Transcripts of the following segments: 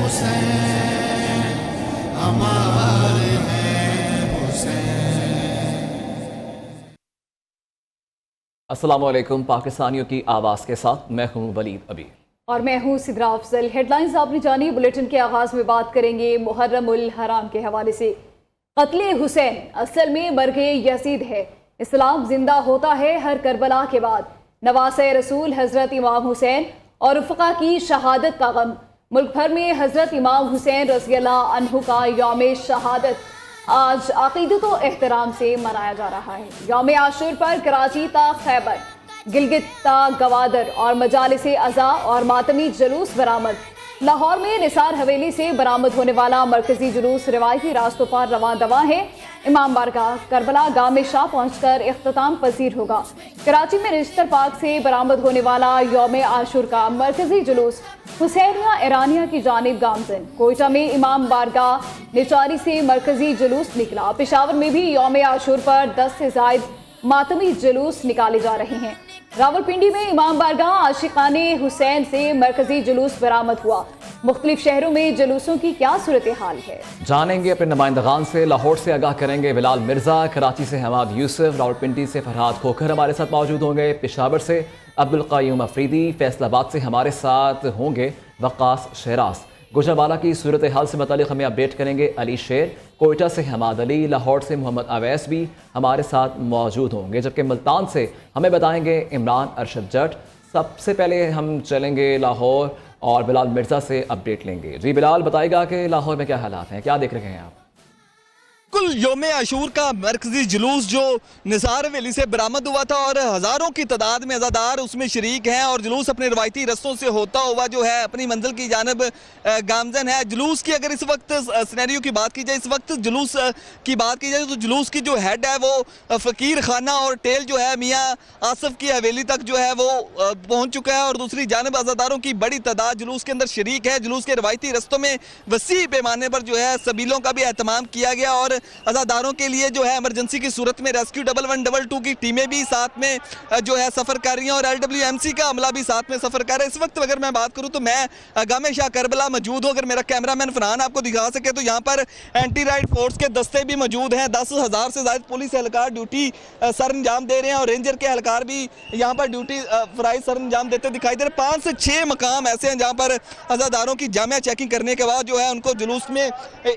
حسین ہمارے ہیں حسین۔ السلام علیکم، پاکستانیوں کی آواز کے ساتھ میں ہوں ولید ابی اور میں ہوں سدرا افضل۔ ہیڈ لائنز آپ نے جانی، بلیٹن کے آغاز میں بات کریں گے محرم الحرام کے حوالے سے۔ قتل حسین اصل میں مرگ یزید ہے، اسلام زندہ ہوتا ہے ہر کربلا کے بعد۔ نواسۂ رسول حضرت امام حسین اور رفقا کی شہادت کا غم۔ ملک بھر میں حضرت امام حسین رضی اللہ عنہ کا یوم شہادت آج عقیدت و احترام سے منایا جا رہا ہے۔ یوم عاشور پر کراچی تا خیبر، گلگت تا گوادر اور مجالس عزا اور ماتمی جلوس برآمد۔ لاہور میں نثار حویلی سے برآمد ہونے والا مرکزی جلوس روایتی راستوں پر رواں دواں ہے۔ امام بارگاہ کربلا گام شاہ پہنچ کر اختتام پذیر ہوگا۔ کراچی میں رجسٹر پارک سے برآمد ہونے والا یوم عاشور کا مرکزی جلوس حسینیہ ایرانیہ کی جانب گامزن۔ کوئٹہ میں امام بارگاہ نیچاری سے مرکزی جلوس نکلا۔ پشاور میں بھی یوم عاشور پر 10 سے زائد ماتمی جلوس نکالے جا رہے ہیں۔ راولپنڈی میں امام بارگاہ عاشقان حسین سے مرکزی جلوس برآمد ہوا۔ مختلف شہروں میں جلوسوں کی کیا صورتحال ہے، جانیں گے اپنے نمائندگان سے۔ لاہور سے آگاہ کریں گے بلال مرزا، کراچی سے حماد یوسف، راولپنڈی سے فرحاد کھوکھر ہمارے ساتھ موجود ہوں گے، پشاور سے عبدالقیوم افریدی، فیصل آباد سے ہمارے ساتھ ہوں گے وقاص شہراز۔ گوجرانوالہ کی صورتحال سے متعلق ہمیں اپڈیٹ کریں گے علی شیر، کوئٹہ سے حماد علی، لاہور سے محمد اویس بھی ہمارے ساتھ موجود ہوں گے، جبکہ ملتان سے ہمیں بتائیں گے عمران ارشد جٹ۔ سب سے پہلے ہم چلیں گے لاہور اور بلال مرزا سے اپڈیٹ لیں گے۔ جی بلال، بتائے گا کہ لاہور میں کیا حالات ہیں، کیا دیکھ رہے ہیں آپ؟ بالکل، یوم عاشور کا مرکزی جلوس جو نثار حویلی سے برآمد ہوا تھا اور ہزاروں کی تعداد میں عزادار اس میں شریک ہیں، اور جلوس اپنے روایتی رستوں سے ہوتا ہوا جو ہے اپنی منزل کی جانب گامزن ہے۔ جلوس کی اگر اس وقت سینیریو کی بات کی جائے، اس وقت جلوس کی بات کی جائے تو جلوس کی جو ہیڈ ہے وہ فقیر خانہ اور ٹیل جو ہے میاں آصف کی حویلی تک جو ہے وہ پہنچ چکا ہے، اور دوسری جانب عزاداروں کی بڑی تعداد جلوس کے اندر شریک ہے۔ جلوس کے روایتی رستوں میں وسیع پیمانے پر جو ہے سبیلوں کا بھی اہتمام کیا گیا، اور عزاداروں کے لیے جو ہے ایمرجنسی کی صورت میں ریسکیو 1112 کی ٹیمیں بھی ساتھ میں جو ہے سفر کر رہی ہیں، اور LWMC کا عملہ بھی ساتھ میں سفر کر رہا ہے۔ اس وقت اگر میں بات کروں تو میں گام شاہ کربلا موجود ہوں، اگر میرا کیمرہ مین فرحان آپ کو دکھا سکے تو یہاں پر اینٹی رائڈ فورس کے دستے بھی موجود ہیں۔ 10,000 سے زائد پولیس اہلکار ڈیوٹی سر انجام دے رہے ہیں، اور رینجر کے اہلکار بھی یہاں پر ڈیوٹی فرائض سر انجام دیتے دکھائی دے رہے ہیں۔ 5 سے 6 مقام ایسے ہیں جہاں پر عزاداروں کی جامعہ چیکنگ کرنے کے بعد جو ہے ان کو جلوس میں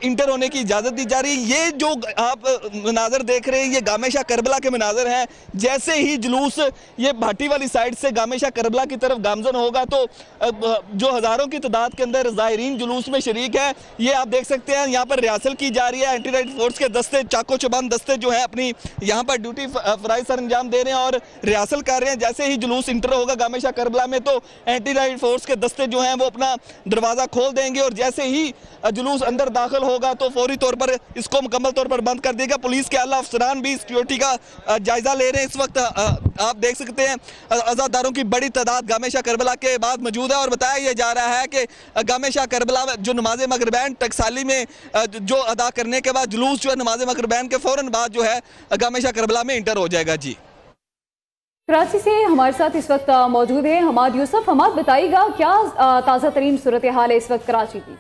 انٹر ہونے کی اجازت دی جا رہی ہے۔ یہ جو آپ مناظر دیکھ رہے ہیں یہ گام شاہ کربلا کے مناظر ہیں۔ جیسے ہی جلوس یہ بھاٹی والی سائڈ سے گام شاہ کربلا کی طرف گامزن ہوگا تو جو ہزاروں کی تعداد کے اندر زائرین جلوس میں شریک ہے، یہ آپ دیکھ سکتے ہیں یہاں پر ریاسل کی جا رہی ہے۔ اینٹی رائڈ فورس کے دستے، چاکو چبان دستے جو ہیں اپنی یہاں پر ڈیوٹی فرائض سر انجام دے رہے ہیں اور ریاسل کر رہے ہیں۔ جیسے ہی جلوس انٹر ہوگا گام شاہ کربلا میں تو اینٹی رائڈ فورس کے دستے جو ہیں وہ اپنا دروازہ کھول دیں گے، اور جیسے ہی جلوس اندر داخل ہوگا تو فوری طور پر اس کو مکمل طور پر بند کر دے گا۔ پولیس کے اعلیٰ افسران بھی سیکیورٹی کا جائزہ لے رہے ہیں۔ اس وقت آپ دیکھ سکتے ہیں عزاداروں کی بڑی تعداد گام شاہ کربلا کے بعد موجود ہے، اور بتایا یہ جا رہا ہے کہ گام شاہ کربلا جو نماز مغربین ٹکسالی میں جو ادا کرنے کے بعد جلوس جو ہے نماز مغربین کے فوراً بعد جو ہے گام شاہ کربلا میں انٹر ہو جائے گا۔ جی، کراچی سے ہمارے ساتھ اس وقت موجود ہیں حماد یوسف۔ حماد، بتائیے گا کیا تازہ ترین صورتحال ہے اس وقت کراچی کی؟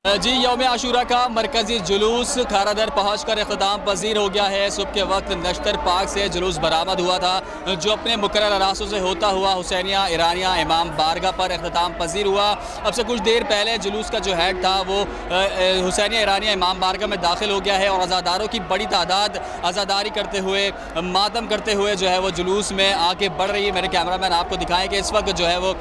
جی، یوم عاشورہ کا مرکزی جلوس کھارا در پہنچ کر اختتام پذیر ہو گیا ہے۔ صبح کے وقت نشتر پارک سے جلوس برآمد ہوا تھا جو اپنے مقررہ راستوں سے ہوتا ہوا حسینیہ ایرانیہ امام بارگاہ پر اختتام پذیر ہوا۔ اب سے کچھ دیر پہلے جلوس کا جو ہیڈ تھا وہ حسینیہ ایرانیہ امام بارگاہ میں داخل ہو گیا ہے، اور عزاداروں کی بڑی تعداد عزاداری کرتے ہوئے ماتم کرتے ہوئے جو ہے وہ جلوس میں آگے بڑھ رہی ہے۔ میرے کیمرہ مین آپ کو دکھائیں کہ اس وقت جو ہے وہ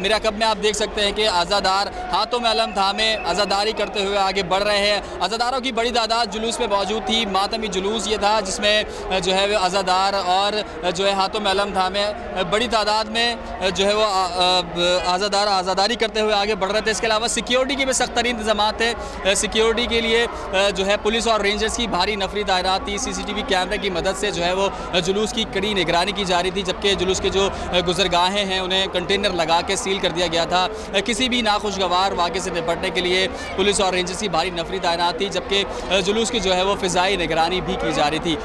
میرا کب میں آپ دیکھ سکتے ہیں کہ عزادار ہاتھوں میں علم تھامے عزاداری کرتے ہوئے آگے بڑھ رہے ہیں۔ عزاداروں کی بڑی تعداد جلوس میں موجود تھی۔ ماتمی جلوس یہ تھا جس میں جو ہے وہ عزادار اور جو ہے ہاتھوں میں علم تھامے بڑی تعداد میں جو ہے وہ عزادار عزاداری کرتے ہوئے آگے بڑھ رہے تھے۔ اس کے علاوہ سیکیورٹی کے بھی سخت ترین انتظامات تھے۔ سیکیورٹی کے لیے جو ہے پولیس اور رینجرز کی بھاری نفری تعداد تھی۔ CCTV کیمرے کی مدد سے جو ہے وہ جلوس کی کڑی نگرانی کی جا رہی تھی، جبکہ جلوس کے جو گزرگاہیں ہیں انہیں کنٹینر لگا کے سیل کر دیا گیا تھا۔ کسی بھی ناخوشگوار واقعے سے نپٹنے کے لیے पुलिस और रेंजर्स की भारी नफरी तैनात थी, जबकि जुलूस की जो है वो फ़िज़ाई निगरानी भी की जा रही थी।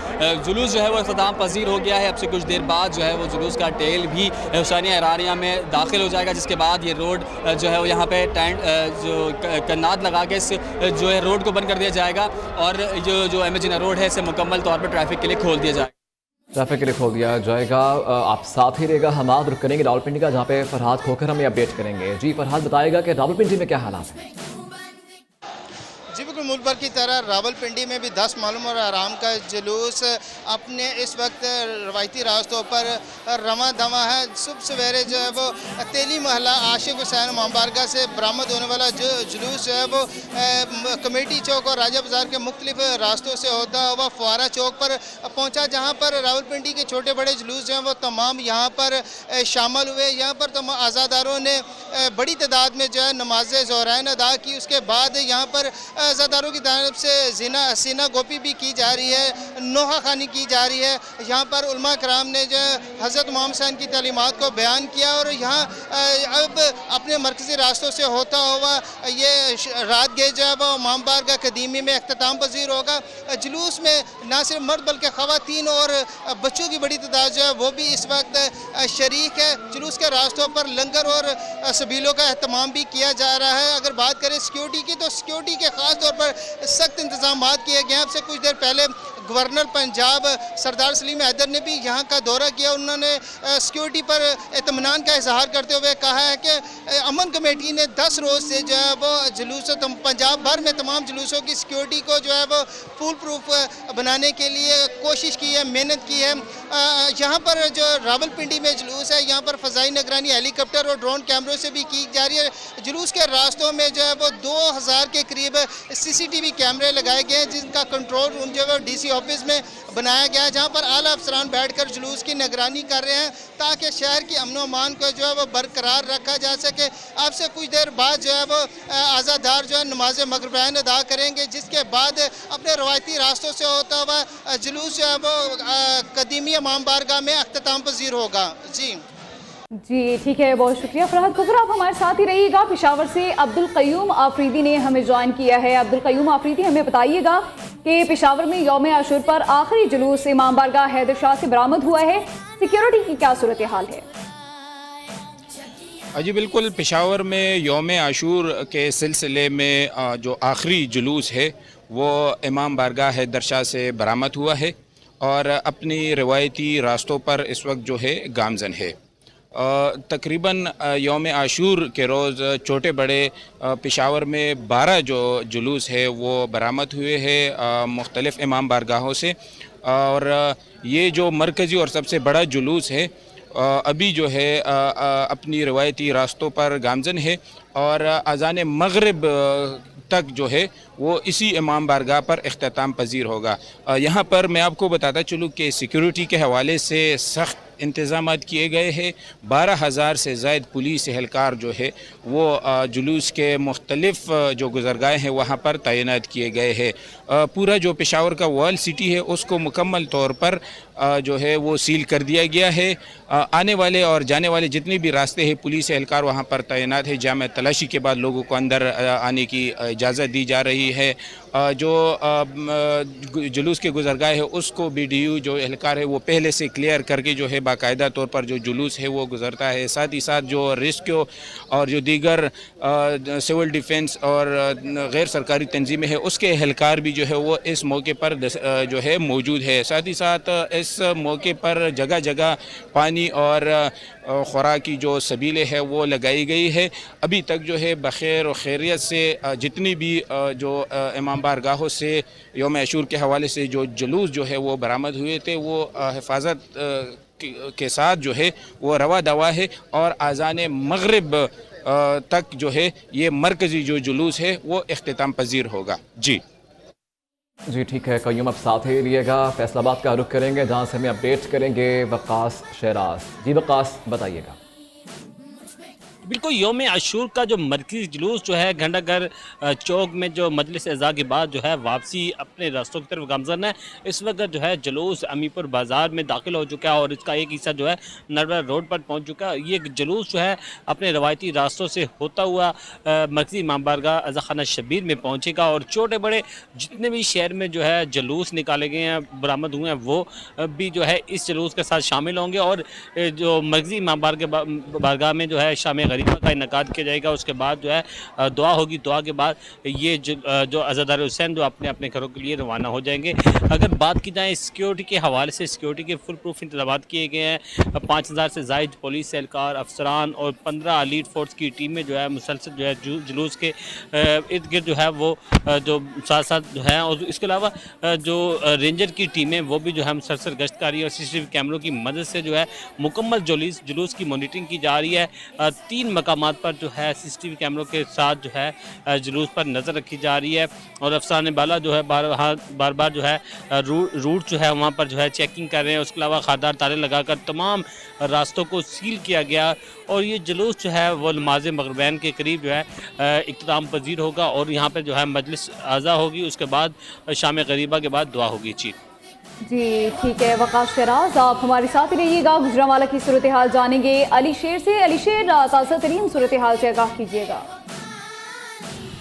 जुलूस जो है वो इख्तिताम पजीर हो गया है। अब से कुछ देर बाद जो है वो जुलूस का टेल भी हुसैनिया ईरानिया में दाखिल हो जाएगा, जिसके बाद ये रोड जो है वो यहाँ पे टेंट जो कन्नाद लगा के इस जो है रोड को बंद कर दिया जाएगा और जो एमएजिना रोड है इसे मुकम्मल तौर पर ट्रैफिक के लिए खोल दिया जाएगा। ट्रैफिक के लिए खोल दिया जाएगा। आप साथ ही रहेगा, हम आज रुक करेंगे रावलपिंडी का, जहाँ पे फरहाद खोखर हमें अपडेट करेंगे। जी फरहाद बताएगा कि रावलपिंडी में क्या हालात हैं। जी बिल्कुल, मुल्क भर की तरह रावलपिंडी में भी 10 मालूम और आराम का जुलूस अपने इस वक्त रवायती रास्तों पर रवां दवा है। सुबह सवेरे जो है वो तेली महला आशिक हुसैन इमाम बारगाह से बरामद होने वाला जो जुलूस जो है वो कमेटी चौक और राजा बाज़ार के मुख्तलिफ रास्तों से होता हुआ फुआरा चौक पर पहुँचा, जहाँ पर रावलपिंडी के छोटे बड़े जुलूस जो हैं वो तमाम यहाँ पर शामिल हुए। यहाँ पर तमाम आज़ादारों ने बड़ी तादाद में जो है नमाज ज़ोहरैन अदा की। उसके बाद यहाँ पर आज़ादारों की तरफ से सीना गोपी भी की जा रही है, नोहा खानी की जा रही है। यहाँ पर उलमा कराम ने जो हज़रत इमाम हुसैन की तालीमात को बयान किया और यहाँ अब अपने मरकज़ी रास्तों से होता हुआ ये रात गए जो है वो इमाम बारगाह कदीमी में अख्तिताम पज़ीर होगा। जुलूस में ना सिर्फ मर्द बल्कि ख़वातीन और बच्चों की बड़ी तादाद जो है वो भी इस वक्त शरीक है। जुलूस के रास्तों पर लंगर और सबीलों का अहतमाम भी किया जा रहा है। अगर बात करें सिक्योरिटी की, तो सिक्योरिटी के ख़ास तौर पर सख्त इंतजाम किए गए हैं। आपसे कुछ देर पहले गवर्नर पंजाब सरदार सलीम हैदर ने भी यहाँ का दौरा किया। उन्होंने सिक्योरिटी पर इत्मीनान का इजहार करते हुए कहा है कि अमन कमेटी ने 10 रोज़ से जो है वो जुलूस पंजाब भर में तमाम जुलूसों की सिक्योरिटी को जो है वो फुल प्रूफ बनाने के लिए कोशिश की है, मेहनत की है। यहाँ पर जो रावलपिंडी में जुलूस है, यहाँ पर फ़ज़ाई निगरानी हेलीकॉप्टर और ड्रोन कैमरों से भी की जा रही है। जुलूस के रास्तों में जो है वो 2000 के करीब CCTV कैमरे लगाए गए हैं, जिनका कंट्रोल रूम जो है वो DC ऑफिस में बनाया गया है, जहाँ पर आला अफसरान बैठकर जुलूस की निगरानी कर रहे हैं ताकि शहर की अमन अमान को जो है वो बरकरार रखा जा सके। आपसे कुछ देर बाद जो है वो आज़ादार जो है नमाज मगरिबैन अदा करेंगे, जिसके बाद अपने रवायती रास्तों से होता हुआ जुलूस जो है वो कदीमी इमाम बारगाह में अख्तिताम पज़ीर होगा। जी ठीक है, बहुत शुक्रिया फरहाद खोखर, आप हमारे साथ ही रहिएगा। पेशावर से अब्दुल क़य्यूम आफरीदी ने हमें ज्वाइन किया है। अब्दुल क़य्यूम आफरीदी, हमें बताइएगा कि पेशावर में यौम आशूर पर आखिरी जुलूस इमाम बारगाह हैदर शाह से बरामद हुआ है, सिक्योरिटी की क्या सूरत हाल है? जी बिल्कुल, पेशावर में यौम आशूर के सिलसिले में जो आखिरी जुलूस है वो इमाम बारगाह हैदर शाह से बरामद हुआ है और अपनी रवायती रास्तों पर इस वक्त जो है गामज़न है। तकरीबन यौम आशूर के रोज़ छोटे बड़े पेशावर में 12 जो जुलूस है वो बरामद हुए हैं मुख्तलिफ़ इमाम बारगाहों से, और ये जो मरकज़ी और सबसे बड़ा जुलूस है अभी जो है अपनी रवायती रास्तों पर गामज़न है और अज़ान मग़रिब तक जो है वो इसी इमाम बारगाह पर इख्तिताम पज़ीर होगा। यहाँ पर मैं आपको बताता चलूँ कि सिक्योरिटी के हवाले से सख्त इंतज़ामात किए गए हैं। 12,000 से ज़ायद पुलिस एहलकार जो है वो जुलूस के मुख्तलिफ़ जो गुज़रगाहें हैं वहाँ पर तैनात किए गए हैं। पूरा जो पेशावर का वॉल सिटी है उसको मुकम्मल तौर पर जो है वो सील कर दिया गया है। आने वाले और जाने वाले जितने भी रास्ते हैं पुलिस एहलकार वहाँ पर तैनात है। जाम तलाशी के बाद लोगों को अंदर आने की इजाज़त दी जा रही है। जो जुलूस के गुज़रगाह है उसको BDU जो एहलकार है वो पहले से क्लियर करके जो है बाकायदा तौर पर जो जुलूस है वो गुज़रता है। साथ ही साथ जो रेस्क्यू और जो दीगर सिविल डिफेंस और गैर सरकारी तंजीमें हैं उसके एहलकार भी जो है वो इस मौके पर जो है मौजूद है। साथ ही साथ इस मौके पर जगह जगह पानी और खुराक की जो सबीलें हैं वो लगाई गई है। अभी तक जो है बखैर और खैरियत से जितनी भी जो इमाम बारगाहों से यौम आशूर के हवाले से जो जुलूस जो है वो बरामद हुए थे वो हिफाजत के साथ जो है वो रवा दवा है और आज़ान मग़रिब तक जो है ये मरकज़ी जो जुलूस है वो इख्तिताम पज़ीर होगा। जी ठीक है क़य्यूम, अब साथ ही रहिएगा। फैसलाबाद का रुख करेंगे जहाँ से हमें अपडेट करेंगे वक़ास शहराज। जी वक़ास बताइएगा। बिल्कुल योम आशूर का जो मरकज़ी जुलूस जो है घंटाघर चौक में जो मजलिस अज़ा के बाद जो है वापसी अपने रास्तों की तरफ गामज़न है। इस वक्त जो है जुलूस अमीपुर बाज़ार में दाखिल हो चुका है और इसका एक हिस्सा जो है नरवर रोड पर पहुंच चुका है। ये जुलूस जो है अपने रवायती रास्तों से होता हुआ मरकज़ी इमाम बारगाह अज़ा खाना शबीर में पहुँचेगा और छोटे बड़े जितने भी शहर में जो है जुलूस निकाले गए हैं, बरामद हुए हैं, वो भी जो है इस जुलूस के साथ शामिल होंगे और जो मरकज़ी इमाम बारगाह में जो है शाम गरीबा का इनकाद किया जाएगा। उसके बाद जो है दुआ होगी, दुआ के बाद ये जो अज़ादार हुसैन जो अपने अपने घरों के लिए रवाना हो जाएंगे। अगर बात की जाए सिक्योरिटी के हवाले से, सिक्योरिटी के फुल प्रूफ इंतजाम किए गए हैं। 5000 से ज़ायद पुलिस एहलकार, अफसरान और 15 एलीट फोर्स की टीमें जो है मुसलसल जो है जुलूस के इर्द गिर्द जो है वो जो साथ साथ जो है, और इसके अलावा जो रेंजर की टीमें वो भी जो है मुसलसल गश्तकारी और CCTV कैमरों की मदद से जो है मुकम्मल जुलूस की मॉनिटरिंग की जा रही है। 3 मकामात पर जो है CCTV कैमरों के साथ जो है जुलूस पर नज़र रखी जा रही है और अफसाने बाला जो है बार बार जो है रूट जो है वहाँ पर जो है चेकिंग कर रहे हैं। उसके अलावा खादार तारे लगाकर तमाम रास्तों को सील किया गया और ये जुलूस जो है वो नमाज मगरिबैन के करीब जो है इख्तिताम पजीर होगा और यहाँ पर जो है मजलिस आज़ा होगी। उसके बाद शाम गरीबा के बाद दुआ होगी। जी ठीक है, वक़ास शराज आप हमारे साथ ही रहिएगा। गुजरांवाला की सूरत हाल जानेंगे अली शेर से। अली शेर, ताज़ा तरीन सूरत हाल से आगाह कीजिएगा।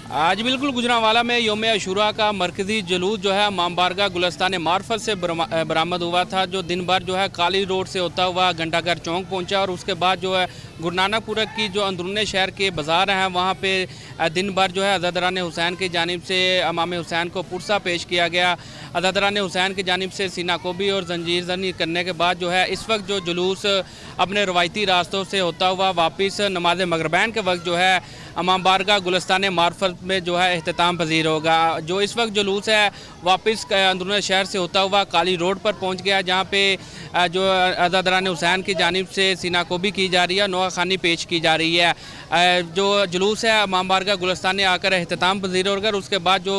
आज बिल्कुल गुजरांवाला में योम आशूरा का मरकज़ी जुलूस जो है इमाम बारगाह गुलस्तान मार्फत से बरामद हुआ था, जो दिन भर जो है काली रोड से होता हुआ घंटाघर चौक पहुंचा और उसके बाद जो है गुरु नानकपुरा की जो अंदरूनी शहर के बाज़ार हैं वहाँ पे दिन भर जो है अज़ादारान हुसैन की जानिब से इमाम हुसैन को पुरसा पेश किया गया। अज़ादारान हुसैन की जानिब से सीना कोबी और जंजीर ज़नी करने के बाद जो है इस वक्त जो जुलूस अपने रवायती रास्तों से होता हुआ वापस नमाज मगरिबैन के वक्त जो है इमाम बारगाह गुलस्तान मार्फत में जो है इख्तिताम पजीर होगा। जो इस वक्त जुलूस है वापस अंदरूनी शहर से होता हुआ काली रोड पर पहुंच गया, जहां पे जो अज़ादारान हुसैन की जानिब से सीना कोबी की जा रही है, नोआ खानी पेश की जा रही है। जो जुलूस है इमाम बारगाह गुलस्तान आकर इख्तिताम पजीर होकर उसके बाद जो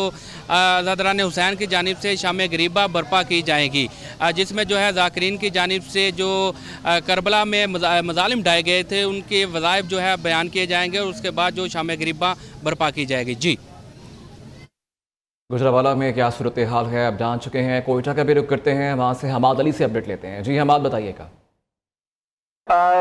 अज़ादारान हुसैन की जानिब से शाम गरीबा बर्पा की जाएगी, जिसमें जो है ज़ाकिरीन की जानिब से जो करबला में मज़ालिम ढाए गए थे उनके वज़ाइफ जो है बयान किए जाएंगे और उसके बाद जो शाम गरीबा बर्पा की जाएगी। जी गुजरांवाला में क्या सूरत हाल है अब जान चुके हैं। कोयटा का भी रुख करते हैं, वहाँ से हमाद अली से अपडेट लेते हैं। जी हमाद, बताइएगा।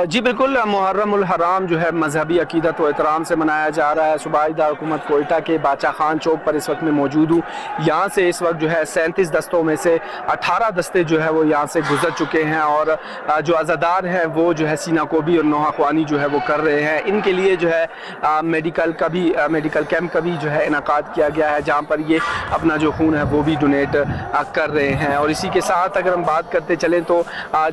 जी बिल्कुल, मुहर्रम उल हराम जो है मजहबी अकीदत व एहतराम से मनाया जा रहा है। सूबाई दारकूमत कोयटा के बादशाह खान चौक पर इस वक्त मैं मौजूद हूँ। यहाँ से इस वक्त जो है 37 दस्तों में से 18 दस्ते जो है वो यहाँ से गुजर चुके हैं और जो अज़ादार हैं वो जो है सीना कोबी और नोहा ख्वानी जो है वो कर रहे हैं। इनके लिए जो है मेडिकल कैंप का भी जो है इनकाद किया गया है, जहाँ पर ये अपना जो खून है वो भी डोनेट कर रहे हैं। और इसी के साथ अगर हम बात करते चलें तो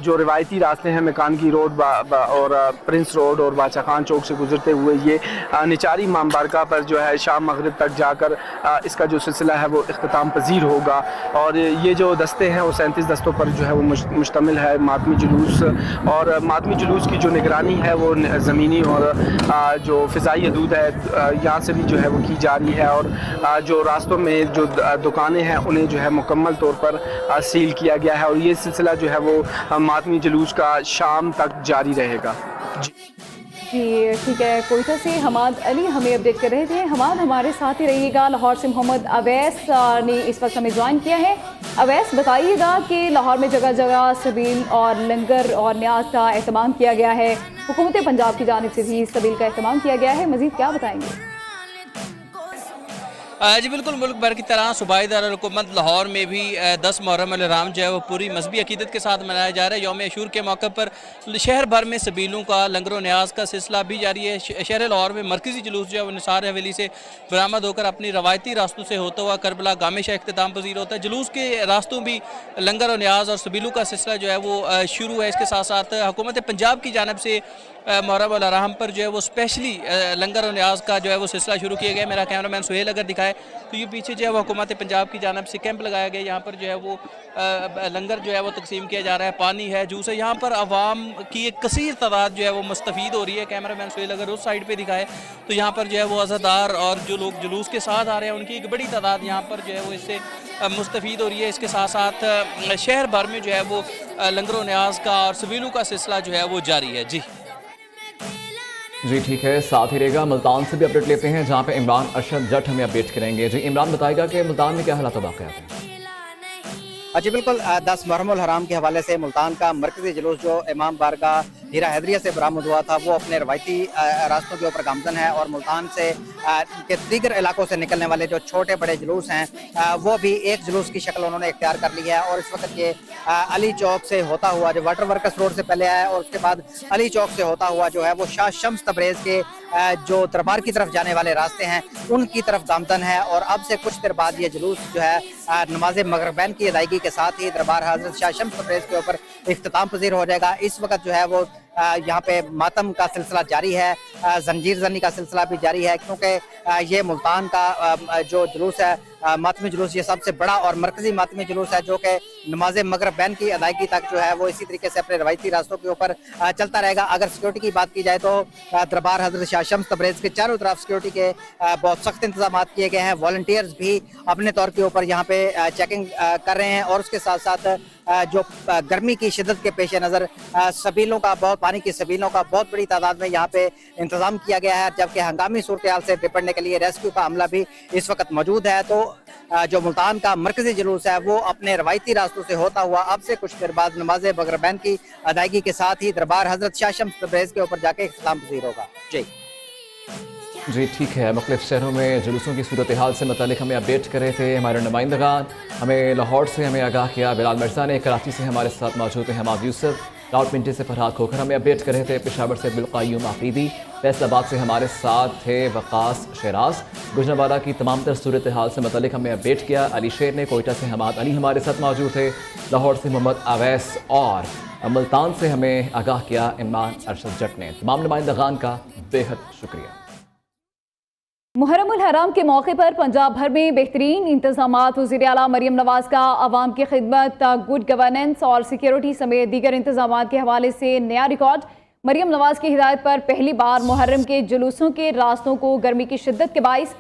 जो रिवायती रास्ते हैं मेकानगी रोड और प्रिंस रोड और बादशाह खान चौक से गुजरते हुए ये निचारी इमाम बारगाह पर जो है शाम मगरिब तक जाकर इसका जो सिलसिला है वो इख्तिताम पजीर होगा। और ये जो दस्ते हैं वो 37 दस्तों पर जो है वो मुश्तमिल है। मातमी जुलूस और मातमी जुलूस की जो निगरानी है वो ज़मीनी और जो फ़िज़ाई हदूद है यहाँ से भी जो है वो की जा रही है और जो रास्तों में जो दुकानें हैं उन्हें जो है मुकम्मल तौर पर सील किया गया है और ये सिलसिला जो है वो मातमी जुलूस का शाम तक जारी रहेगा। जी ठीक है, कोयटा से हमाद अली हमें अपडेट कर रहे थे। हमाद हमारे साथ ही रहिएगा। लाहौर से मोहम्मद अवैस ने इस वक्त हमें ज्वाइन किया है। अवैस, बताइएगा कि लाहौर में जगह जगह सबील और लंगर और न्याज का एहतमाम किया गया है, हुकूमत पंजाब की जानिब से भी सबील का एहतमाम किया गया है, मज़ीद क्या बताएंगे? जी बिल्कुल, मुल्क भर की तरह सूबाई दारुल-हुकूमत लाहौर में भी 10 मुहर्रम उल हराम जो है वो पूरी मजहबी अकीदत के साथ मनाया जा रहा है। यौम आशूर के मौके पर शहर भर में सबीलों का लंगर न्याज का सिलसिला भी जारी है। शहर लाहौर में मरकज़ी जुलूस जो है वो निसार हवेली से बरामद होकर अपनी रवायती रास्तों से होता हुआ करबला गामेशा इख्तिताम पजीर होता है। जुलूस के रास्तों भी लंगर और न्याज और सबीलों का सिलसिला जो है वो शुरू है। इसके साथ साथ हुकूमत पंजाब की जानब से मुहर्रम उल हराम पर जो है वो स्पेशली लंगर और न्याज का जो है वो सिलसिला शुरू किया गया। मेरा कैमरा मैन सुहेल अगर दिखाए तो ये पीछे जो है वो हुकूमत पंजाब की जानब से कैंप लगाया गया। यहाँ पर जो है वो लंगर जो है वो तकसीम किया जा रहा है, पानी है, जूस है। यहाँ पर आवाम की एक कसीर तादाद जो है वो मुस्तफ़ीद हो रही है। कैमरा मैन सुहेल अगर उस साइड पर दिखाए तो यहाँ पर जो है वो अज़ादार और जो लोग जुलूस के साथ आ रहे हैं उनकी एक बड़ी तादाद यहाँ पर जो है वो इससे मुस्तफ़ीद हो रही है। इसके साथ साथ शहर भर में जो है वो लंगर न्याज का और सबीलों का सिलसिला जो है वो जारी है। जी जी ठीक है, साथ ही रहेगा। मुल्तान से भी अपडेट लेते हैं जहां पे इमरान अरशद जट हमें अपडेट करेंगे। जी इमरान बताएगा कि मुल्तान में क्या हालात वाक़यात हैं। जी बिल्कुल, 10 मुहर्रमुल हराम के हवाले से मुल्तान का मरकज़ी जुलूस जो इमाम बारगाह हीरा हैदरिया से बरामद हुआ था वो अपने रवायती रास्तों के ऊपर गामजन है, और मुल्तान से के दीगर इलाकों से निकलने वाले जो छोटे बड़े जुलूस हैं वो भी एक जुलूस की शक्ल उन्होंने इख्तियार कर ली है। और इस वक्त ये अली चौक से होता हुआ जो वाटर वर्कर्स रोड से पहले आया और उसके बाद अली चौक से होता हुआ जो है वो शाह शम्स तबरेज़ के जो दरबार की तरफ जाने वाले रास्ते हैं उनकी तरफ गामजन है। और अब से कुछ देर बाद ये जुलूस जो है नमाज मगरिबैन की अदायगी के साथ ही दरबार हज़रत शाह शम्स तबरेज़ के ऊपर इख्तिताम पज़ीर हो जाएगा। इस वक्त जो है वो यहाँ पे मातम का सिलसिला जारी है, जंजीर जनी का सिलसिला भी जारी है, क्योंकि ये मुल्तान का जो जुलूस है मातमी जुलूस ये सबसे बड़ा और मरकजी मातमी जुलूस है जो कि नमाज मगरिबैन की अदायगी तक जो है वो इसी तरीके से अपने रवायती रास्तों के ऊपर चलता रहेगा। अगर सिक्योरिटी की बात की जाए तो दरबार हज़रत शाह शम्स तबरेज़ के चारों तरफ सिक्योरिटी के बहुत सख्त इंतजाम किए गए हैं। वॉलंटियर्स भी अपने तौर के ऊपर यहाँ पे चेकिंग कर रहे हैं, और उसके साथ साथ जो गर्मी की शिद्दत के पेश नज़र सबीलों का पानी की सबीलों का बहुत बड़ी तादाद में यहाँ पे इंतजाम किया गया है, जबकि हंगामी सूरत हाल से निपटने के लिए रेस्क्यू का अमला भी इस वक्त मौजूद है। तो जो मुल्तान का मरकजी जुलूस है वो अपने रवायती रास्तों से होता हुआ अब से कुछ देर बाद नमाज मगरिबैन की अदायगी के साथ ही दरबार हज़रत शाह शम्स तबरेज़ के ऊपर जाके इख्तिताम पज़ीर होगा। जी ठीक है, मुख्तलिफ शहरों में जुलूसों की सूरत हाल से मतलब हमें अपडेट कर रहे थे हमारे नुमाइंदगान। हमें लाहौर से हमें आगाह किया बिलाल मिर्ज़ा ने, कराची से हमारे साथ मौजूद हैं हमाद यूसुफ, रावलपिंडी से फरहाद खोखर हमें अपडेट कर रहे थे, पेशावर से अब्दुल क़य्यूम आफरीदी, फैसलाबाद से हमारे साथ थे वक़ास शराज, गुजरांवाला की तमाम तर सूरत हाल से मतलब हमें अपडेट किया अली शेर ने, कोयटा से हमाद अली हमारे साथ मौजूद थे, लाहौर से मोहम्मद अवैस और मुल्तान से हमें आगाह किया इमरान अरशद जट ने। तमाम नुमाइंदगान का बेहद शुक्रिया। मुहर्रमुल हराम के मौके पर पंजाब भर में बेहतरीन इंतजामात। वज़ीर आला मरियम नवाज़ का आवाम की खिदमत, गुड गवर्नेंस और सिक्योरिटी समेत दीगर इंतजामात के हवाले से नया रिकॉर्ड। मरियम नवाज़ की हिदायत पर पहली बार मुहर्रम के जुलूसों के रास्तों को गर्मी की शिद्दत के बाइस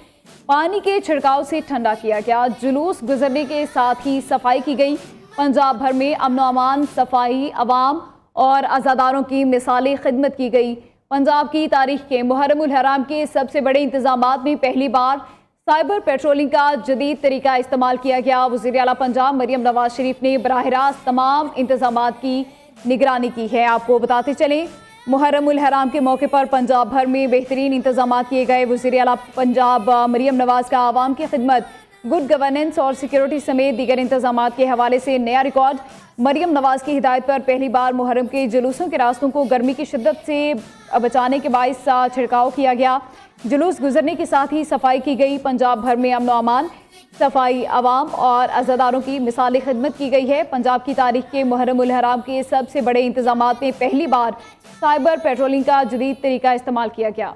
पानी के छिड़काव से ठंडा किया गया। जुलूस गुजरने के साथ ही सफाई की गई। पंजाब भर में अमन व अमान, सफाई, अवाम और अज़ादारों की मिसाली खिदमत की गई। पंजाब की तारीख के मुहर्रमुल हराम के सबसे बड़े इंतजामात में पहली बार साइबर पेट्रोलिंग का जदीद तरीका इस्तेमाल किया गया। वज़ीर आला पंजाब मरियम नवाज शरीफ ने बराह रास्त तमाम इंतजामात की निगरानी की है। आपको बताते चलें, मुहर्रमुल हराम के मौके पर पंजाब भर में बेहतरीन इंतजामात किए गए। वज़ीर आला पंजाब मरियम नवाज का आवाम की खिदमत, गुड गवर्नेंस और सिक्योरिटी समेत दीगर इंतजामात के हवाले से नया रिकॉर्ड। मरियम नवाज की हिदायत पर पहली बार मुहर्रम के जुलूसों के रास्तों को गर्मी की शिद्दत से बचाने के बाइस छिड़काव किया गया। जुलूस गुजरने के साथ ही सफाई की गई। पंजाब भर में अमन व अमान, सफाई, अवाम और अज़ादारों की मिसाली खिदमत की गई है। पंजाब की तारीख के मुहर्रमुल हराम के सबसे बड़े इंतजामात में पहली बार साइबर पेट्रोलिंग का जदीद तरीका इस्तेमाल किया गया।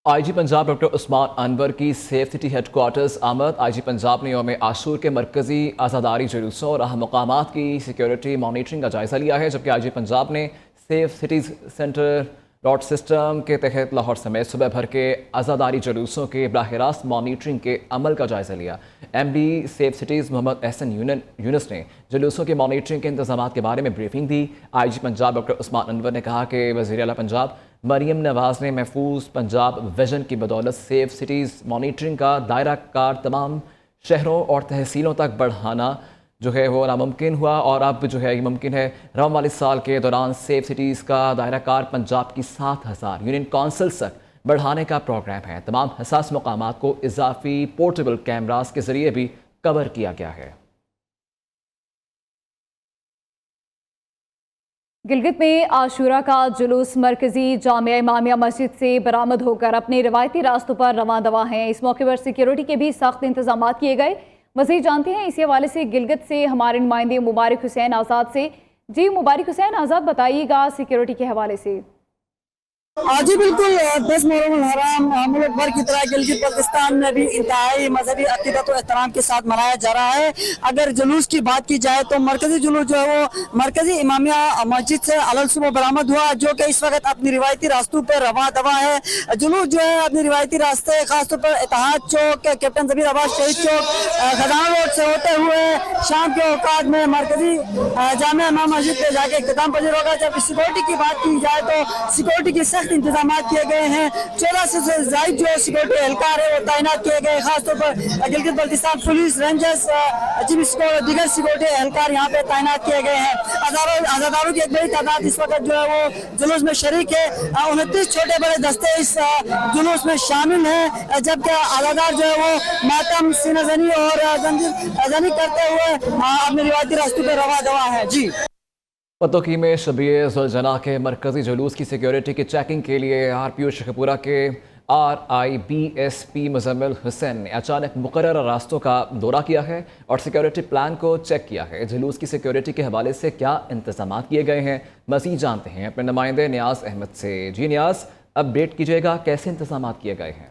आईजी पंजाब डॉक्टर उस्मान अनवर की सेफ सिटी हेडक्वार्टर्स आमद। आईजी पंजाब ने यौम आशूर के मरकजी आज़ादारी जुलूसों और अहम मकामात की सिक्योरिटी मॉनिटरिंग का जायज़ा लिया है, जबकि आईजी पंजाब ने safe cities centre dot system के तहत लाहौर समेत सुबह भर के आज़ादारी जुलूसों के बराह रास्त मॉनिटरिंग के अमल का जायज़ा लिया। MD safe cities Mohammad Ahsan Younis ने जुलूसों के मॉनिटरिंग के इंतजामात के बारे में ब्रीफिंग दी। आईजी पंजाब डॉक्टर उस्मान अनवर ने कहा कि वज़ीर आला पंजाब मरियम नवाज़ ने महफूज पंजाब विजन की बदौलत सेफ सिटीज़ मॉनिटरिंग का दायरा कार तमाम शहरों और तहसीलों तक बढ़ाना जो है वो नामुमकिन हुआ, और अब जो है ये मुमकिन है। रवां वाले साल के दौरान सेफ सिटीज़ का दायरा कार पंजाब की 7000 यूनियन काउंसिल्स तक बढ़ाने का प्रोग्राम है। तमाम हसास मकामात को इजाफी पोर्टेबल कैमरास के ज़रिए भी कवर किया गया है। गिलगित में आशूरा का जुलूस मरकजी जामिया इमामिया मस्जिद से बरामद होकर अपने रवायती रास्तों पर रवां दवा हैं। इस मौके पर सिक्योरिटी के भी सख्त इंतजाम किए गए। मज़ीद जानते हैं इसी हवाले से गिलगित से हमारे नुमाइंदे मुबारक हुसैन आज़ाद से। जी मुबारक हुसैन आज़ाद, बताइएगा सिक्योरिटी के हवाले से। जी बिल्कुल 10 मुहर्रम अल हराम मुल्क भर की तरह गिलगित बल्तिस्तान में भी इंतहाई मजहबी अकीदत और एहतराम के साथ मनाया जा रहा है। अगर जुलूस की बात की जाए तो मरकजी जुलूस जो है वो मरकजी इमामिया मस्जिद से अलल सुबह बरामद हुआ, जो कि इस वक्त अपनी रिवायती रास्तों पर रवा दवा है। जुलूस जो है अपनी रिवायती रास्ते खासतौर पर इत्तेहाद चौक, कैप्टन ज़बीर अब्बास शहीद चौक, खजाना रोड से होते हुए शाम के औकात में मरकजी जामिया इमाम मस्जिद पे जाके इख्तिताम पजीर होगा। जब सिक्योरिटी की बात की जाए तो सिक्योरिटी की सख्त इंतजाम किए गए हैं। 14 से ज्यादा जो सिक्योरिटी एहलकार है वो तैनात किए गए, खासतौर पर गिलगित बल्तिस्तान पुलिस, रेंजर्स, दीगर सिक्योरिटी एहलकार यहाँ पे तैनात किए गए हैं। अज़ादारों की एक बड़ी तादाद इस वक्त जो है वो जुलूस में शरीक है। 29 छोटे बड़े दस्ते इस जुलूस में शामिल हैं, जबकि अज़ादार जो है वो मातम, सीनाजनी और जंजीर करते हुए अपने रिवायती रास्तों पर रवा दवा है। जी पतोकी में शबीए जुलजना के मरकजी जुलूस की सिक्योरिटी की चेकिंग के लिए RPO शेखपुरा के RIBSP मुजम्मिल हुसैन ने अचानक मुकर्रर रास्तों का दौरा किया है और सिक्योरिटी प्लान को चेक किया है। जुलूस की सिक्योरिटी के हवाले से क्या इंतजाम किए गए हैं, मज़ीद जानते हैं अपने नुमाइंदे नियाज़ अहमद से। जी नियाज़, अपडेट कीजिएगा, कैसे इंतजाम किए गए हैं?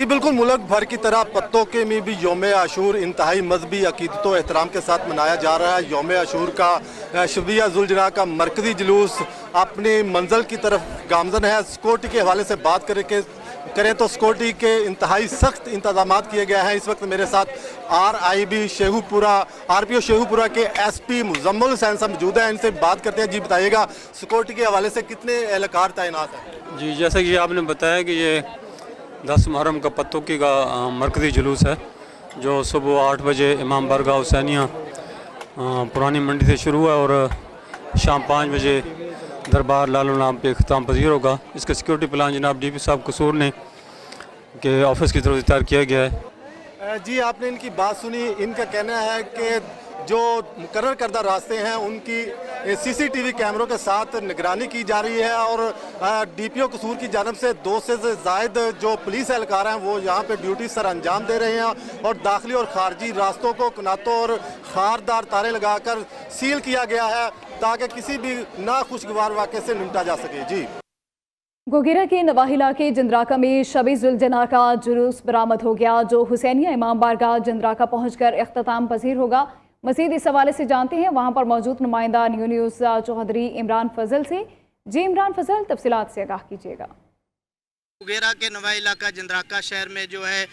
जी बिल्कुल, मुल्क भर की तरह पत्तोके में भी यौम आशूर इंतहाई मजहबी अकीदत व एहतराम के साथ मनाया जा रहा है। यौम आशूर का शबीया जुलजना का मरकजी जुलूस अपनी मंजिल की तरफ गामजन है। सिक्योरिटी के हवाले से बात करें तो सिक्योरिटी के इंतहाई सख्त इंतजाम किए गए हैं। इस वक्त मेरे साथ RPO शेखपुरा के SP मुजम्मिल हुसैन साहब मौजूद हैं, इनसे बात करते हैं। जी बताइएगा, सिक्योरिटी के हवाले से कितने एहलकार तैनात हैं? जी, जैसा कि आपने बताया कि ये 10 मुहर्रम का पत्तोकी का मरकज़ी जुलूस है, जो सुबह 8 बजे इमाम बारगाह हुसैनिया पुरानी मंडी से शुरू है और शाम 5 बजे दरबार लालू नाम पे इख्तिताम पजीर होगा। इसका सिक्योरिटी प्लान जनाब DP साहब कसूर ने के ऑफिस की तरफ से तैयार किया गया है। जी आपने इनकी बात सुनी। इनका कहना है कि जो मुकर्रर करदा रास्ते हैं उनकी CCTV कैमरों के साथ निगरानी की जा रही है और DPO कसूर की जानब से 2 से ज़ायद जो पुलिस एहलकार हैं वो यहाँ पे ड्यूटी सर अंजाम दे रहे हैं और दाखिली और खारजी रास्तों को कनातों और खारदार तारे लगाकर सील किया गया है ताकि किसी भी नाखुशगवार वाक़े से निपटा जा सके। जी गोगेरा के नवाही इलाके जंद्राका में शबी जुलजना का जुलूस बरामद हो गया, जो हुसैनिया इमाम बारगाह जंद्राका पहुँचकर इख्तिताम पजीर होगा। मज़ीद इस हवाले से जानते हैं वहाँ पर मौजूद नुमाइंदा न्यूज़ चौधरी इमरान फजल से। जी इमरान फजल, तफसीलात से आगाह कीजिएगा। गोगेरा के नवाई इलाका जंद्राका शहर में जो है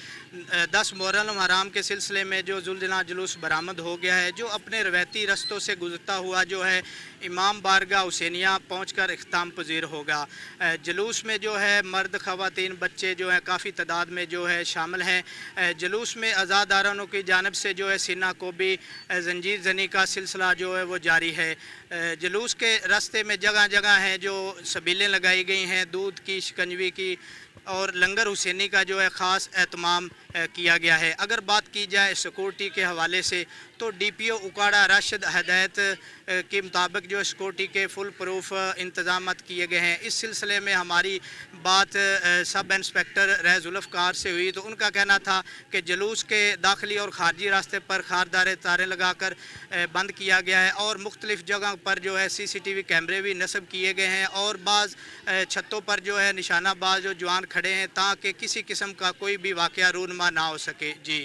10 मुहर्रम हराम के सिलसिले में जो जुलजना जुलूस बरामद हो गया है, जो अपने रवायती रस्तों से गुजरता हुआ जो है इमाम बारगाह हुसैनिया पहुंचकर इख्तिताम पजीर होगा। जुलूस में जो है मर्द, ख़वातीन, बच्चे जो है काफ़ी तादाद में जो है शामिल हैं। जुलूस में अज़ादारों की जानब से जो है सीना को भी जंजीर जनी का सिलसिला जो है वो जारी है। जुलूस के रास्ते में जगह जगह हैं जो सबीलें लगाई गई हैं, दूध की, शिकंजवी की और लंगर हुसैनी का जो है ख़ास एहतमाम किया गया है। अगर बात की जाए सिक्योरिटी के हवाले से तो DPO उकाड़ा राशिद हदायत के मुताबिक जो सिक्योरिटी के फुल प्रूफ इंतजाम किए गए हैं। इस सिलसिले में हमारी बात सब इंस्पेक्टर जुल्फ़कार से हुई तो उनका कहना था कि जुलूस के दाखिली और खारजी रास्ते पर खारदार तारे लगाकर बंद किया गया है और मुख्तलिफ़ जगह पर जो है CCTV कैमरे भी नस्ब किए गए हैं और बाज़ छतों पर जो है निशानाबाज जो जवान खड़े हैं ताकि किसी किस्म का कोई भी वाक़या रूनमा ना हो सके। जी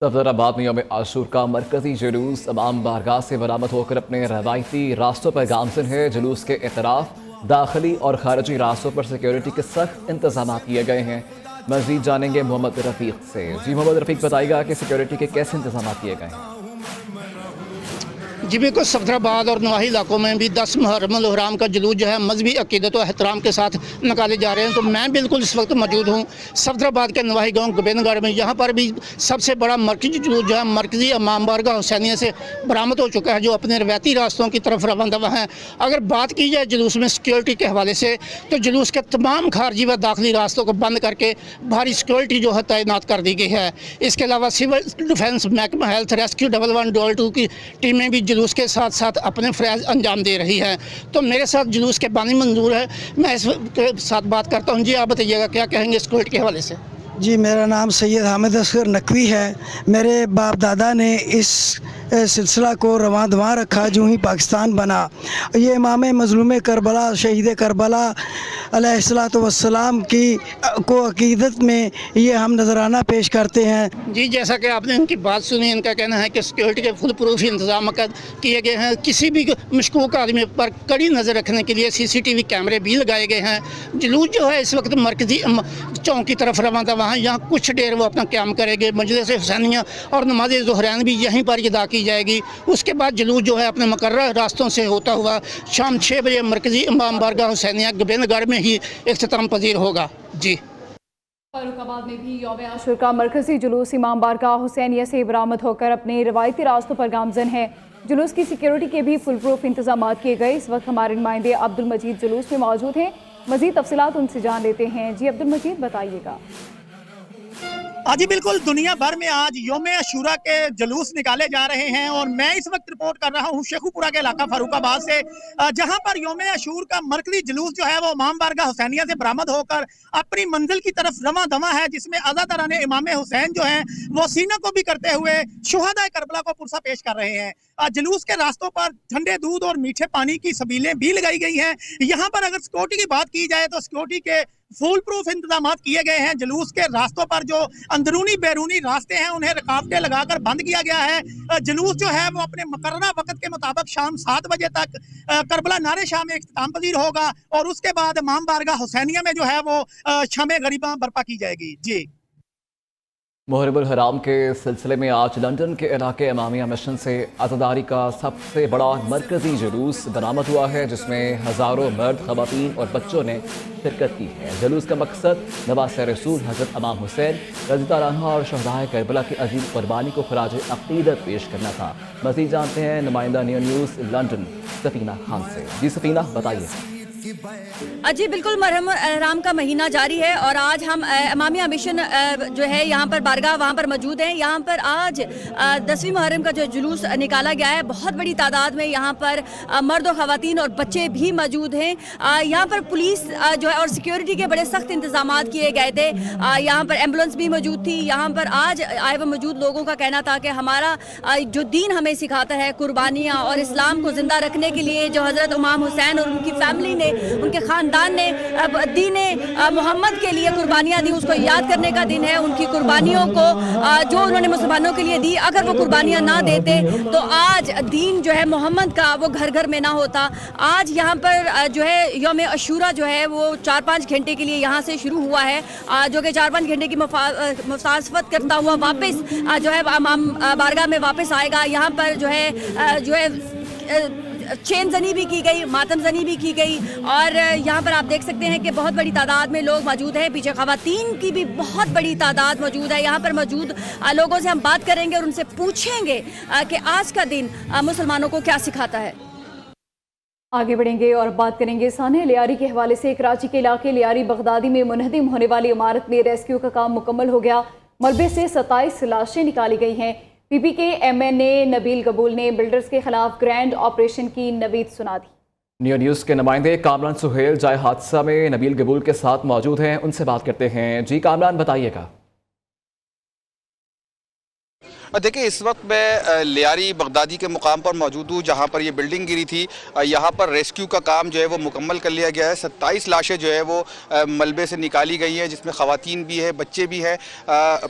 सफदराबाद में यौम आशूर का मरकजी जुलूस इमाम बारगाह से बरामद होकर अपने रवायती रास्तों पर गामजन है। जुलूस के एतराफ़ दाखिली और खारजी रास्तों पर सिक्योरिटी के सख्त इंतजाम किए गए हैं। मज़ीद जानेंगे मोहम्मद रफ़ीक से। जी मोहम्मद रफ़ीक, बताइएगा कि सिक्योरिटी के कैसे इंतजाम किए गए हैं? जी बिल्कुल, सफदराबाद और नवाही इलाकों में भी 10 मुहर्रम अल हराम का जुलूस जो है मजहबी अकीदत और एहतराम के साथ निकाले जा रहे हैं। तो मैं बिल्कुल इस वक्त मौजूद हूँ सफदराबाद के नवाही गांव गोबिंदगढ़ में। यहाँ पर भी सबसे बड़ा मरकजी जुलूस जो है मरकजी इमाम बारगाह हुसैनिया से बरामद हो चुका है, जो अपने रवायती रास्तों की तरफ रवाना दवा हैं। अगर बात की जाए जुलूस में सिक्योरिटी के हवाले से तो जुलूस के तमाम खारजी व दाखिली रास्तों को बंद करके भारी सिक्योरिटी जो है तैनात कर दी गई है। इसके अलावा सिविल डिफेंस महकमा हेल्थ रेस्क्यू 112 की टीमें भी जुलूस के साथ साथ अपने फ़राइज़ अंजाम दे रही है। तो मेरे साथ जुलूस के बानी मंजूर है, मैं इसके साथ बात करता हूँ। जी आप बताइएगा क्या कहेंगे सिक्योरिटी के हवाले से? जी मेरा नाम सैयद हामिद असगर नकवी है। मेरे बाप दादा ने इस सिलसिला को रवां दवां रखा जो ही पाकिस्तान बना। ये इमाम मज़लूम करबला शहीद करबला अलैहिस्सलातु वस्सलाम की को अकीदत में ये हम नजराना पेश करते हैं। जी, जैसा कि आपने इनकी बात सुनी, इनका कहना है कि सिक्योरिटी के फुल प्रूफ इंतजाम किए गए हैं। किसी भी मशकूक आदमी पर कड़ी नज़र रखने के लिए CCTV कैमरे भी लगाए गए हैं। जुलूस जो है इस वक्त मरकजी चौक की तरफ रवाना था, वहाँ यहाँ कुछ देर वो अपना क़याम करेंगे। मजलिस हुसैनिया और नमाज ज़ुहरैन भी यहीं पर अदा की जाएगी। उसके बाद जुलूस जो है अपने मुकर्रर रास्तों से होता हुआ शाम 6 बजे मरकजी इमाम बारगाह हुसैनिया गोबिंदगढ़ में ही इख्तिताम पजीर होगा। जी, फर्रुखाबाद में भी यौम आशूर का मरकजी जुलूस इमाम बारगाह हुसैनिया से बरामद होकर अपने रवायती रास्तों पर गामजन है। जुलूस की सिक्योरिटी के भी फुल प्रूफ इंतजाम किए गए। इस वक्त हमारे नुमाइंदे अब्दुल मजीद जुलूस में मौजूद हैं। मजीद तफसीलात उनसे जान लेते हैं। जी अब्दुल मजीद, बताइएगा। जी बिल्कुल, दुनिया भर में आज यौम आशूरा के जुलूस निकाले जा रहे हैं और मैं इस वक्त रिपोर्ट कर रहा हूँ शेखुपुरा के इलाका फर्रुखाबाद से, जहाँ पर यौम आशूर का मरकजी जुलूस जो है वो इमाम बारगाह हुसैनिया से बरामद होकर अपनी मंजिल की तरफ रवां दवा है, जिसमें अज़ादाराने इमाम हुसैन जो हैं वो सीना को भी करते हुए शुहदाए करबला को पुरसा पेश कर रहे हैं। जुलूस के रास्तों पर ठंडे दूध और मीठे पानी की सबीलें भी लगाई गई हैं। यहाँ पर अगर सिक्योरिटी की बात की जाए तो सिक्योरिटी के फुल प्रूफ इंतजाम किए गए हैं। जुलूस के रास्तों पर जो अंदरूनी बैरूनी रास्ते हैं उन्हें रुकावटें लगाकर बंद किया गया है। जुलूस जो है वो अपने मुकर्ररा वक्त के मुताबिक शाम 7 बजे तक करबला नारे शाह में इख्तिताम पजीर होगा और उसके बाद इमाम बारगाह हुसैनिया में जो है वो शमे गरीबा बर्पा की जाएगी। जी, मुहर्रमुल हराम के सिलसिले में आज लंदन के इलाके इमामिया मिशन से आज़ादारी का सबसे बड़ा मरकजी जुलूस बरामद हुआ है, जिसमें हज़ारों मर्द, ख़वातीन और बच्चों ने शिरकत की है। जुलूस का मकसद नवासे रसूल हज़रत इमाम हुसैन रज़ी अल्लाह अन्हु और शहदाए करबला की अजीम कुर्बानी को खराज अक़ीदत पेश करना था। मज़ीद जानते हैं नुमाइंदा न्यूज़ लंदन सफ़ीना खान से। जी सफ़ीना, बताइए। जी बिल्कुल, मुहर्रम हराम का महीना जारी है और आज हम इमामिया मिशन जो है यहाँ पर बारगाह वहाँ पर मौजूद हैं। यहाँ पर आज 10वीं मुहर्रम का जो जुलूस निकाला गया है, बहुत बड़ी तादाद में यहाँ पर मर्द और ख़वातीन और बच्चे भी मौजूद हैं। यहाँ पर पुलिस जो है और सिक्योरिटी के बड़े सख्त इंतजाम किए गए थे। यहाँ पर एम्बुलेंस भी मौजूद थी। यहाँ पर आज आए हुए मौजूद लोगों का कहना था कि हमारा जो दीन हमें सिखाता है कुर्बानियाँ और इस्लाम को ज़िंदा रखने के लिए जो हज़रत इमाम हुसैन और उनकी फैमिली ने, उनके ख़ानदान ने दीन मोहम्मद के लिए कुर्बानियाँ दी, उसको याद करने का दिन है। उनकी कुर्बानियों को जो उन्होंने मुसलमानों के लिए दी, अगर वो कुर्बानियाँ ना देते तो आज दीन जो है मोहम्मद का वो घर घर में ना होता। आज यहाँ पर जो है यौम आशूरा जो है वो 4-5 घंटे के लिए यहाँ से शुरू हुआ है, जो कि 4-5 घंटे की मुसाफत करता हुआ वापस जो है इमाम बारगाह में वापस आएगा। यहाँ पर जो है चैन जनी भी की गई, मातम जनी भी की गई और यहाँ पर आप देख सकते हैं कि बहुत बड़ी तादाद में लोग मौजूद हैं। पीछे ख़वातीन की भी बहुत बड़ी तादाद मौजूद है। यहाँ पर मौजूद लोगों से हम बात करेंगे और उनसे पूछेंगे कि आज का दिन मुसलमानों को क्या सिखाता है। आगे बढ़ेंगे और बात करेंगे सानिया लियारी के हवाले से। कराची के इलाके लियारी बगदादी में मुनहदिम होने वाली इमारत में रेस्क्यू का काम मुकम्मल हो गया। मलबे से 27 लाशें निकाली गई हैं। पीपी के MNA नबील गबूल ने बिल्डर्स के खिलाफ ग्रैंड ऑपरेशन की नवीद सुना दी। न्यू न्यूज़ के नुमाइंदे कामरान सुहेल जाए हादसा में नबील गबूल के साथ मौजूद हैं, उनसे बात करते हैं। जी कामरान, बताइएगा। देखिए, इस वक्त मैं लियारी बगदादी के मुकाम पर मौजूद हूँ जहाँ पर ये बिल्डिंग गिरी थी। यहाँ पर रेस्क्यू का काम जो है वो मुकम्मल कर लिया गया है। 27 लाशें जो है वो मलबे से निकाली गई हैं, जिसमें ख़वातीन भी है, बच्चे भी हैं।